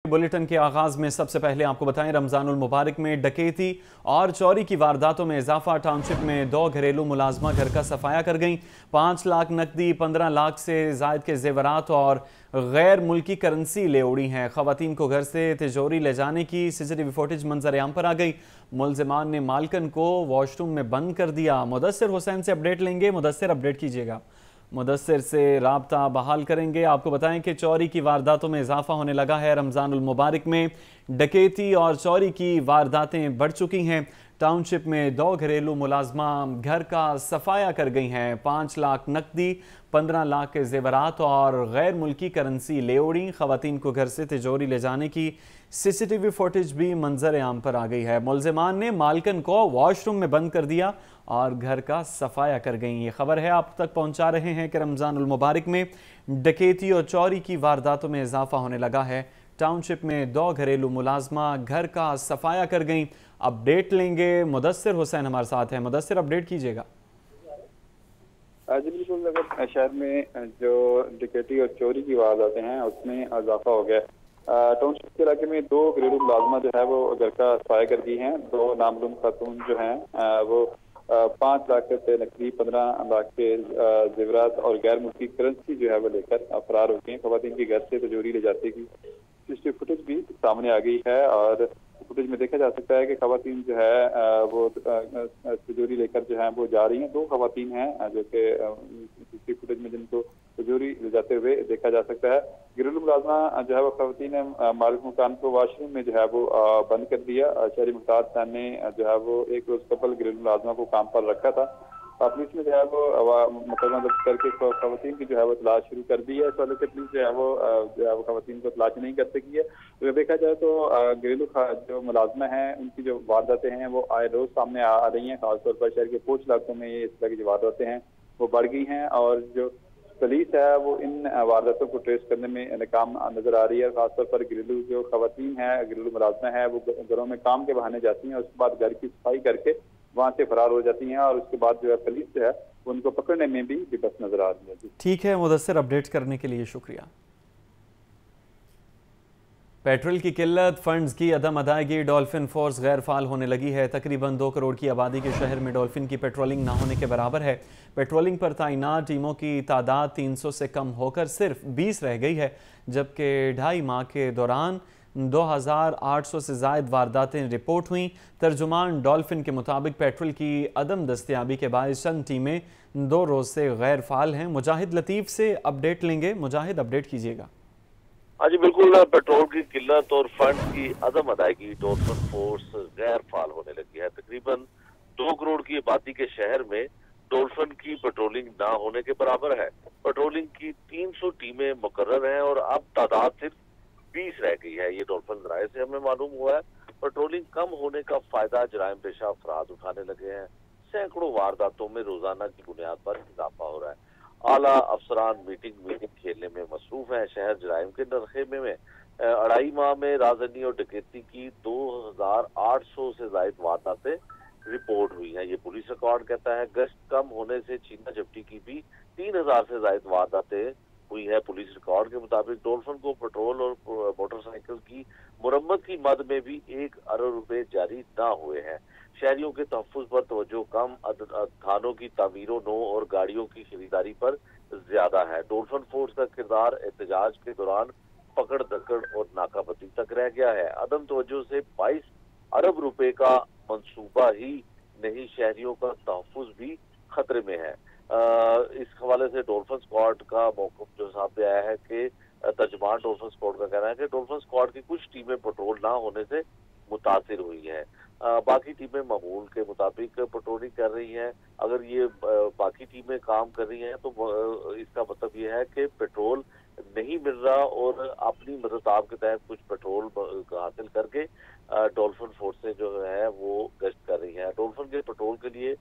Bulletin के आगाज में सबसे पहले आपको बताएं, रमजानुल मुबारक में डकैती और चोरी की वारदातों में इजाफा। टाउनशिप में 2 घरेलू मुलाजमा घर का सफाया कर गईं। 5 लाख नकदी, 15 लाख से जायद के जेवरात और गैर मुल्की करेंसी ले उड़ी हैं। खवातीन को घर से तिजोरी ले जाने की CCTV फुटेज मंजर आम पर आ गई। मुलजिमान ने मालकन को वॉशरूम में बंद कर दिया। मुदस्सिर हुसैन से अपडेट लेंगे। मुदस्सिर, अपडेट कीजिएगा। मुदस्सिर से राब्ता बहाल करेंगे। आपको बताएं कि चोरी की वारदातों में इजाफा होने लगा है। रमजानुल मुबारक में डकैती और चोरी की वारदातें बढ़ चुकी हैं। टाउनशिप में 2 घरेलू मुलाजमा घर का सफाया कर गई हैं। 5 लाख नकदी, 15 लाख के जेवरात और गैर मुल्की करेंसी ले उड़ी। खवातीन को घर से तिजोरी ले जाने की CCTV फुटेज भी मंजर आम पर आ गई है। मुलजिमान ने मालकन को वॉशरूम में बंद कर दिया और घर का सफाया कर गई। ये खबर है आप तक पहुंचा रहे हैं कि रमजानुल मुबारक में डकैती और चोरी की वारदातों में इजाफा होने लगा है। टाउनशिप में 2 घरेलू मुलाजमा घर का सफाया कर गई। अपडेट लेंगे। मुदस्सिर हुसैन हमारे साथ है। मुदस्सिर, अपडेट कीजिएगा। जी बिल्कुल, अगर शहर में जो डकैती और चोरी की वारदातें हैं उसमें इजाफा हो गया। टाउनशिप के इलाके में 2 घरेलू मुलाजमा जो है वो घर का सफाया कर गई हैं। 2 नामलूम खातून जो हैं वो 5 लाख से नकदी, 15 लाख के जेवरात और गैर मुल्की करेंसी जो है वो लेकर फरार हो गई हैं। खवातीन की घर से तिजोरी ले जाते की CCTV फुटेज भी सामने आ गई है और फुटेज में देखा जा सकता है कि खवातीन जो है वो तिजोरी लेकर जो है वो जा रही हैं। 2 खवातीन हैं जो कि CCTV फुटेज में जिनको तिजोरी ले जाते हुए देखा जा सकता है। घरेलू मुलाजमा जो है वो खवातीन ने मालिक मकान को वॉशरूम में जो है वो बंद कर दिया। शहरी मुख्तार खान ने जो है वो एक रोज कबल घरेलू मुलाजमा को काम पर रखा था। पुलिस ने जो है वो मुकदमा दर्ज करके खवातीन की जो है वो तलाश शुरू कर दी है। इस वाले से पुलिस जो है वो खवातीन को तलाश नहीं कर सकी है। तो देखा जाए तो घरेलू जो मुलाजमा हैं उनकी जो वारदातें हैं वो आए रोज सामने आ रही हैं। खासतौर पर शहर के पोच इलाकों में ये इस तरह की जो वारदातें हैं वो बढ़ गई हैं और जो पुलिस है वो इन वारदातों को ट्रेस करने में नाकाम नजर आ रही है। खासतौर पर घरेलू जो खवातीन है, घरेलू मुलाजमा है, वो घरों में काम के बहाने जाती हैं, उसके बाद घर की सफाई करके वहां से फरार हो जाती हैं और उसके बाद जो है पुलिस जो है उनको पकड़ने में भी विफल नजर आ रही है। ठीक है मुदस्सिर, अपडेट करने के लिए शुक्रिया। पेट्रोल की किल्लत, फंड्स की अदम अदायगी, डॉल्फिन फोर्स गैर फाल होने लगी है। तकरीबन 2 करोड़ की आबादी के शहर में डॉल्फिन की पेट्रोलिंग ना होने के बराबर है। पेट्रोलिंग पर तैनात टीमों की तादाद 300 से कम होकर सिर्फ 20 रह गई है, जबकि 2.5 माह के दौरान 2800 से जायद वारदातें रिपोर्ट हुई। तर्जुमान डॉल्फिन के मुताबिक पेट्रोल की अदम दस्तियाबी के बायस चंद टीमें 2 रोज से गैर फाल हैं। मुजाहिद लतीफ़ से अपडेट लेंगे। मुजाहिद, अपडेट कीजिएगा। हाँ जी बिल्कुल, पेट्रोल की किल्लत और फंड की अदम अदायगी, डॉल्फिन फोर्स गैर फाल होने लगी है। तकरीबन 2 करोड़ की आबादी के शहर में डॉल्फिन की पेट्रोलिंग ना होने के बराबर है। पेट्रोलिंग की 300 टीमें मुकर्रर हैं और अब तादाद सिर्फ 20 रह गई है। ये डॉल्फिन जराये से हमें मालूम हुआ है। पेट्रोलिंग कम होने का फायदा जराइम पेशा अफराद उठाने लगे हैं। सैकड़ों वारदातों में रोजाना की बुनियाद पर इजाफा हो रहा है। आला अफसरान मीटिंग खेलने में मसरूफ है। शहर जराइम के नरखेमे में 2.5 माह में राजनी और डकैती की 2800 से जायद वारदातें रिपोर्ट हुई है। ये पुलिस रिकॉर्ड कहता है। गश्त कम होने से छीना झपटी की भी 3000 से जायद वारदातें हुई है। पुलिस रिकॉर्ड के मुताबिक डॉल्फिन को पेट्रोल और मोटरसाइकिल की मुरम्मत की मद में भी 1 अरब रुपए जारी न हुए हैं। शहरियों के तहफ्फुज पर तवज्जो कम, थानों की तामीरों नो और गाड़ियों की खरीदारी पर ज्यादा है। डॉल्फिन फोर्स का किरदार एहतजाज के दौरान पकड़ दकड़ और नाकाबंदी तक रह गया है। अदम तवज्जो से 22 अरब रुपए का मंसूबा ही नहीं, शहरियों का तहफ्फुज भी खतरे में है। इस हवाले से डॉल्फिन स्क्वाड का मौक़िफ़ जो सामने आया है कि तर्जुमान डॉल्फिन स्क्वाड का कहना है कि डॉल्फिन स्क्वाड की कुछ टीमें पेट्रोल ना होने से मुतासिर हुई है। बाकी टीमें मामूल के मुताबिक पेट्रोलिंग कर रही हैं। अगर ये बाकी टीमें काम कर रही हैं तो इसका मतलब ये है कि पेट्रोल नहीं मिल रहा और अपनी मदद के तहत कुछ पेट्रोल हासिल करके डॉल्फिन फोर्सें जो है वो गश्त कर रही हैं। डॉल्फिन के पेट्रोल के लिए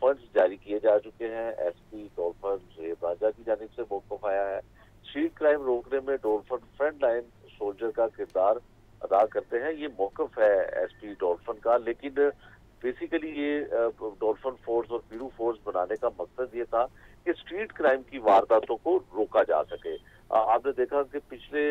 फंड्स जारी किए जा चुके हैं। SP डॉल्फिन जेब राजा की जानिब से मौक़िफ़ आया है। स्ट्रीट क्राइम रोकने में डॉल्फिन फ्रंट लाइन सोल्जर का किरदार अदा करते हैं, ये मौक़िफ़ है SP डॉल्फिन का। लेकिन बेसिकली ये डॉल्फिन फोर्स और पीरू फोर्स बनाने का मकसद ये था कि स्ट्रीट क्राइम की वारदातों को रोका जा सके। आपने देखा कि पिछले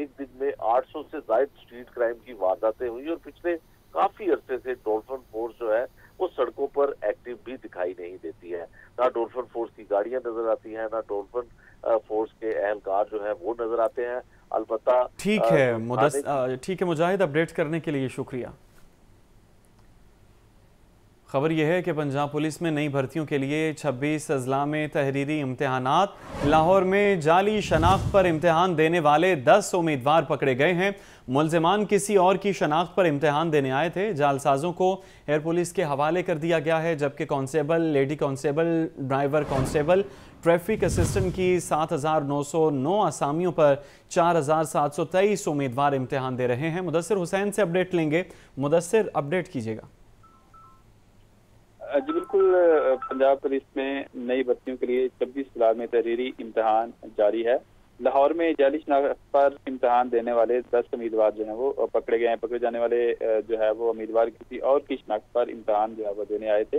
एक दिन में 800 से ज्यादा स्ट्रीट क्राइम की वारदातें हुई और पिछले काफी अरसे से डॉल्फिन फोर्स जो है वो सड़कों पर एक्टिव भी दिखाई नहीं देती है। ना डॉल्फिन फोर्स की गाड़ियां नजर आती हैं, ना डॉल्फिन फोर्स के एहलकार जो है वो नजर आते हैं। अलबत्ता ठीक है मुजाहिद, अपडेट करने के लिए शुक्रिया। खबर यह है कि पंजाब पुलिस में नई भर्तियों के लिए 26 अजला में तहरीरी इम्तिहानात। लाहौर में जाली शनाख्त पर इम्तिहान देने वाले 10 उम्मीदवार पकड़े गए हैं। मुलजिमान किसी और की शनाख्त पर इम्तिहान देने आए थे। जालसाजों को एयर पुलिस के हवाले कर दिया गया है, जबकि constable, lady constable, driver constable, traffic assistant की 7,909 असामियों पर 4,723 उम्मीदवार इम्तिहान दे रहे हैं। मुदस्सिर हुसैन से अपडेट लेंगे। मुदस्सिर, अपडेट कीजिएगा। जी बिल्कुल, पंजाब पुलिस में नई भर्तियों के लिए 26 अजला में तहरीरी इम्तिहान जारी है। लाहौर में जाली शनाख्त पर इम्तिहान देने वाले 10 उम्मीदवार जो हैं वो पकड़े गए हैं। पकड़े जाने वाले जो है वो उम्मीदवार किसी और की शनाख्त पर इम्तिहान जो है वो देने आए थे।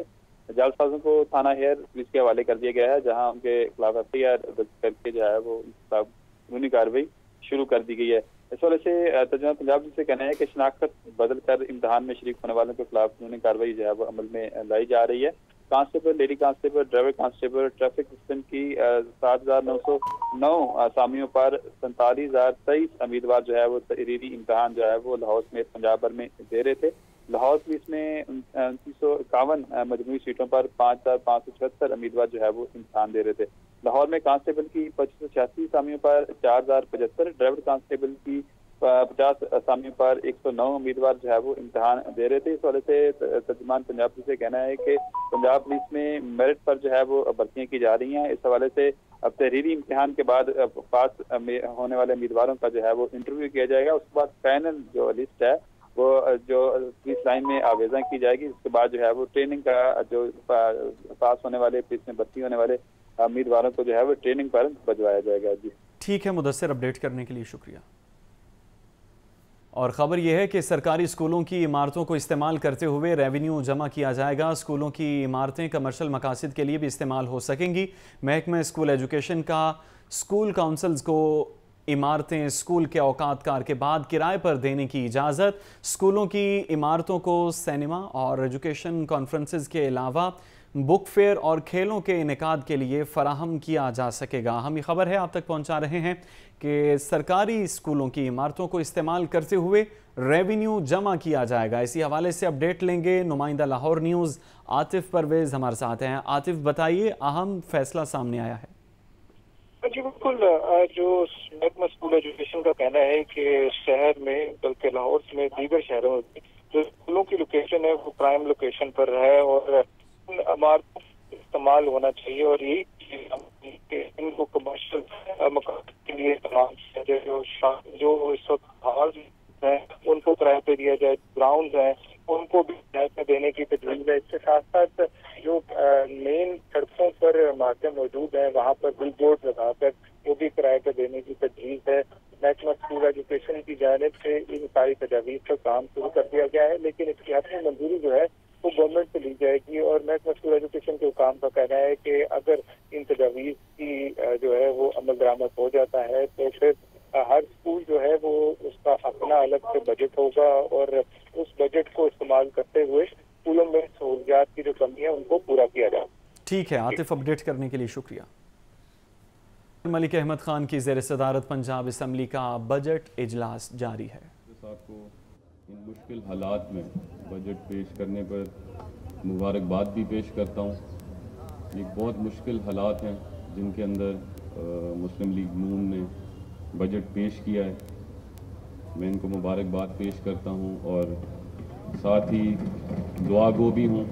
जालसाजों को थाना हेयर पुलिस के हवाले कर दिया गया है, जहाँ उनके खिलाफ एफआईआर दर्ज करके जो है वो कानूनी कार्रवाई शुरू कर दी गई है। इस वजह से तर्जुमा पंजाब से कहना है कि शनाख्त बदल कर इम्तिहान में शरीक होने वालों के खिलाफ कानूनी कार्रवाई जो है वो अमल में लाई जा रही है। Constable, lady constable, driver constable, traffic assistant की 7,909 असामियों पर 47,023 उम्मीदवार जो है वो तहरीरी इम्तिहान जो है वो लाहौर समेत पंजाब भर में दे रहे थे। लाहौर पुलिस में 2951 मजमूई सीटों पर 5,576 उम्मीदवार जो है वो इम्तिहान दे रहे थे। लाहौर में कांस्टेबल की 2586 असामियों पर 4,075, ड्राइवर कांस्टेबल की 50 असामियों पर 109 उम्मीदवार जो है वो इम्तिहान दे रहे थे। इस वजह से तर्जुमान पंजाब पुलिस से कहना है कि पंजाब पुलिस में मेरिट पर जो है वो भर्तियां की जा रही हैं। इस हवाले से अब तहरीरी इम्तिहान के बाद पास होने वाले उम्मीदवारों का जो है वो इंटरव्यू किया जाएगा। उसके बाद फाइनल जो लिस्ट है वो जो पुलिस लाइन में आवेदन की जाएगी। उसके बाद जो है वो ट्रेनिंग का जो पास होने वाले, पुलिस में भर्ती होने वाले उम्मीदवारों को जो है वो ट्रेनिंग पर भिजवाया जाएगा। जी ठीक है मुदस्सिर, अपडेट करने के लिए शुक्रिया। और ख़बर यह है कि सरकारी स्कूलों की इमारतों को इस्तेमाल करते हुए रेवेन्यू जमा किया जाएगा। स्कूलों की इमारतें कमर्शियल मकासद के लिए भी इस्तेमाल हो सकेंगी। महकमा स्कूल एजुकेशन का स्कूल काउंसिल्स को इमारतें स्कूल के औकात कार के बाद किराए पर देने की इजाज़त। स्कूलों की इमारतों को सिनेमा और एजुकेशन कॉन्फ्रेंसेस के अलावा बुक फेयर और खेलों के इनेकाद के लिए फराहम किया जा सकेगा। हम ये खबर है आप तक पहुंचा रहे हैं कि सरकारी स्कूलों की इमारतों को इस्तेमाल करते हुए रेवेन्यू जमा किया जाएगा। इसी हवाले से अपडेट लेंगे। नुमाइंदा लाहौर न्यूज़ आतिफ परवेज हमारे साथ हैं। आतिफ, बताइए, अहम फैसला सामने आया है। जी बिल्कुल, जो महकमा स्कूल एजुकेशन का कहना है कि शहर में, बल्कि लाहौर में दीगर शहरों में जो स्कूलों की लोकेशन है वो प्राइम लोकेशन पर है और इमारतों इस्तेमाल होना चाहिए और यही इनको कमर्शियल मकासद के लिए इस्तेमाल किया जाए। जो इस वक्त हाल है उनको किराए पे दिया जाए, ग्राउंड है उनको भी किराए पे देने की तजवीज़ है। इसके साथ साथ जो मेन सड़कों पर इमारतें मौजूद हैं वहाँ पर बिल बोर्ड लगाकर वो भी किराए पे देने की तजवीज़ है। महकमा स्कूल एजुकेशन की जानिब से इन सारी तजावीज़ का काम शुरू कर दिया गया है, लेकिन इसकी हतमी मंजूरी जो है वो गवर्नमेंट से ली जाएगी। और महकमा स्कूल एजुकेशन के हुकाम का कहना है कि अगर इन तजावीज़ की जो है वो अमल दरामद हो जाता है तो फिर हर स्कूल जो है वो उसका अपना अलग से बजट होगा और उस बजट को इस्तेमाल करते हुए स्कूलों में सहूलियात की जो कमी है उनको पूरा किया जाए। ठीक है आतिफ, अपडेट करने के लिए शुक्रिया। मलिक अहमद खान की ज़ेर सदारत पंजाब असम्बली का बजट इजलास जारी है। आपको इन मुश्किल हालात में बजट पेश करने पर मुबारकबाद भी पेश करता हूँ। ये बहुत मुश्किल हालात हैं जिनके अंदर मुस्लिम लीग नून ने बजट पेश किया है। मैं इनको मुबारकबाद पेश करता हूँ और साथ ही दुआ गो भी हूँ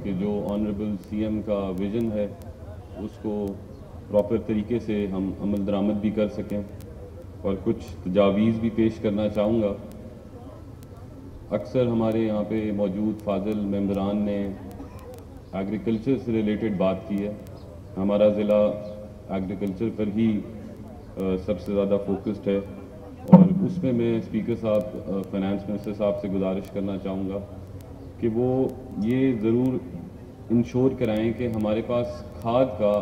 कि जो ऑनरेबल सीएम का विज़न है उसको प्रॉपर तरीके से हम अमल दरामद भी कर सकें। और कुछ तजावीज़ भी पेश करना चाहूँगा। अक्सर हमारे यहाँ पे मौजूद फाजिल मेंबरान ने एग्रीकल्चर से रिलेटेड बात की है। हमारा ज़िला एग्रीकल्चर पर ही सबसे ज़्यादा फोकस्ड है और उसमें मैं स्पीकर साहब, फाइनेंस मिनिस्टर साहब से गुजारिश करना चाहूँगा कि वो ये ज़रूर इंश्योर कराएं कि हमारे पास खाद का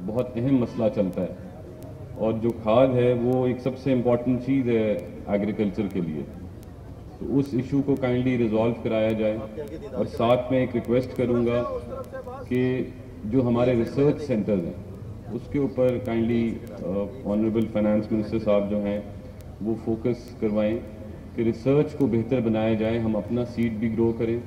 बहुत अहम मसला चलता है और जो खाद है वो एक सबसे इम्पॉर्टेंट चीज़ है एग्रीकल्चर के लिए, तो उस इशू को काइंडली रिजॉल्व कराया जाए। और साथ में एक रिक्वेस्ट करूँगा कि जो हमारे रिसर्च सेंटर्स हैं उसके ऊपर काइंडली ऑनरेबल फाइनेंस मिनिस्टर साहब जो हैं वो फोकस करवाएं कि रिसर्च को बेहतर बनाया जाए, हम अपना सीड भी ग्रो करें